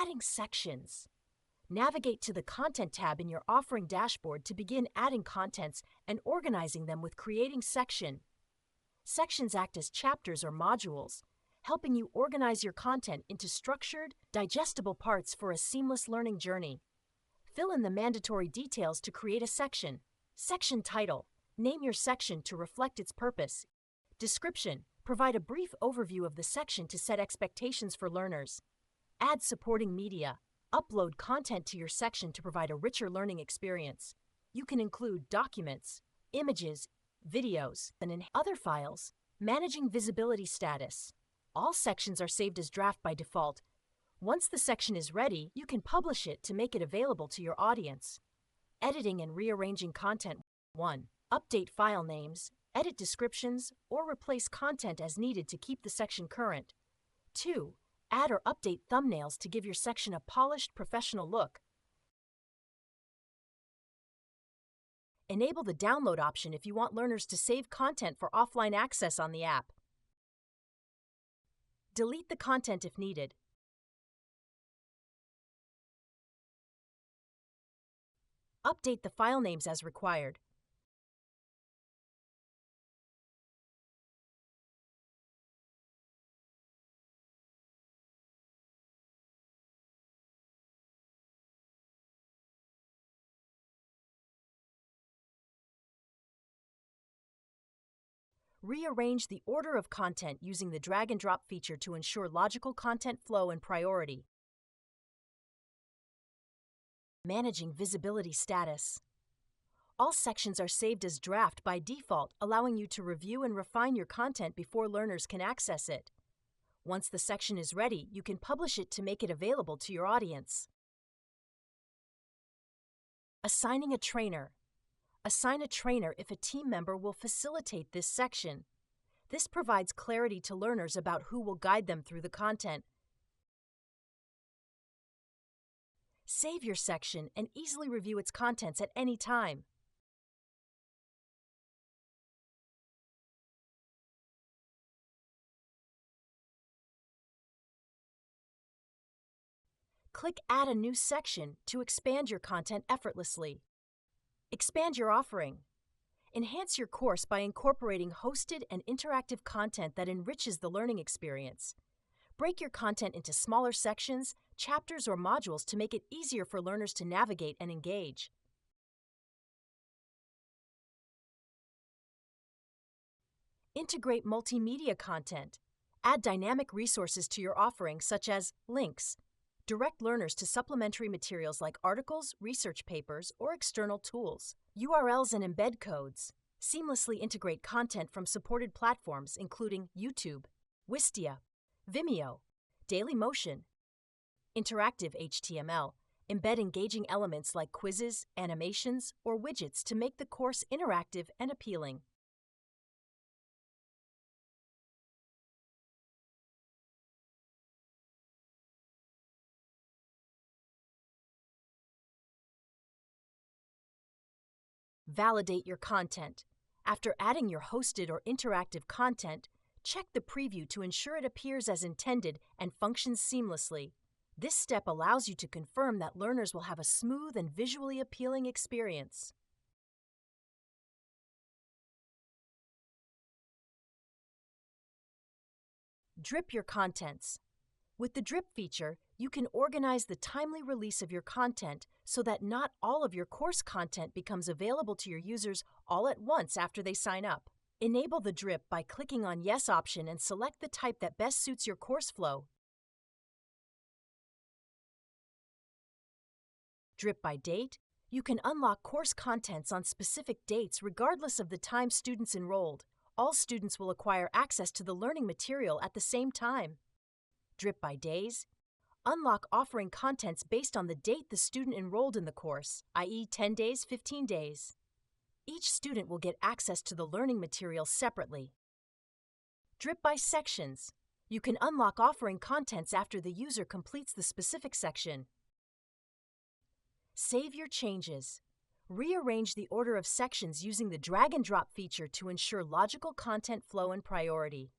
Adding sections. Navigate to the Content tab in your offering dashboard to begin adding contents and organizing them with Creating Section. Sections act as chapters or modules, helping you organize your content into structured, digestible parts for a seamless learning journey. Fill in the mandatory details to create a section. Section title. Name your section to reflect its purpose. Description. Provide a brief overview of the section to set expectations for learners. Add supporting media. Upload content to your section to provide a richer learning experience. You can include documents, images, videos, and in other files. Managing visibility status. All sections are saved as draft by default. Once the section is ready, you can publish it to make it available to your audience. Editing and rearranging content. 1. Update file names, edit descriptions, or replace content as needed to keep the section current. 2. Add or update thumbnails to give your section a polished, professional look. Enable the download option if you want learners to save content for offline access on the app. Delete the content if needed. Update the file names as required. Rearrange the order of content using the drag and drop feature to ensure logical content flow and priority. Managing visibility status. All sections are saved as draft by default, allowing you to review and refine your content before learners can access it. Once the section is ready, you can publish it to make it available to your audience. Assigning a trainer. Assign a trainer if a team member will facilitate this section. This provides clarity to learners about who will guide them through the content. Save your section and easily review its contents at any time. Click Add a new section to expand your content effortlessly. Expand your offering. Enhance your course by incorporating hosted and interactive content that enriches the learning experience. Break your content into smaller sections, chapters, or modules to make it easier for learners to navigate and engage. Integrate multimedia content. Add dynamic resources to your offering, such as links. Direct learners to supplementary materials like articles, research papers, or external tools. URLs and embed codes. Seamlessly integrate content from supported platforms including YouTube, Wistia, Vimeo, Dailymotion. Interactive HTML. Embed engaging elements like quizzes, animations, or widgets to make the course interactive and appealing. Validate your content. After adding your hosted or interactive content, check the preview to ensure it appears as intended and functions seamlessly. This step allows you to confirm that learners will have a smooth and visually appealing experience. Drip your contents. With the drip feature, you can organize the timely release of your content so that not all of your course content becomes available to your users all at once after they sign up. Enable the drip by clicking on Yes option and select the type that best suits your course flow. Drip by date. You can unlock course contents on specific dates regardless of the time students enrolled. All students will acquire access to the learning material at the same time. Drip by days. Unlock offering contents based on the date the student enrolled in the course, i.e. 10 days, 15 days. Each student will get access to the learning material separately. Drip by sections. You can unlock offering contents after the user completes the specific section. Save your changes. Rearrange the order of sections using the drag and drop feature to ensure logical content flow and priority.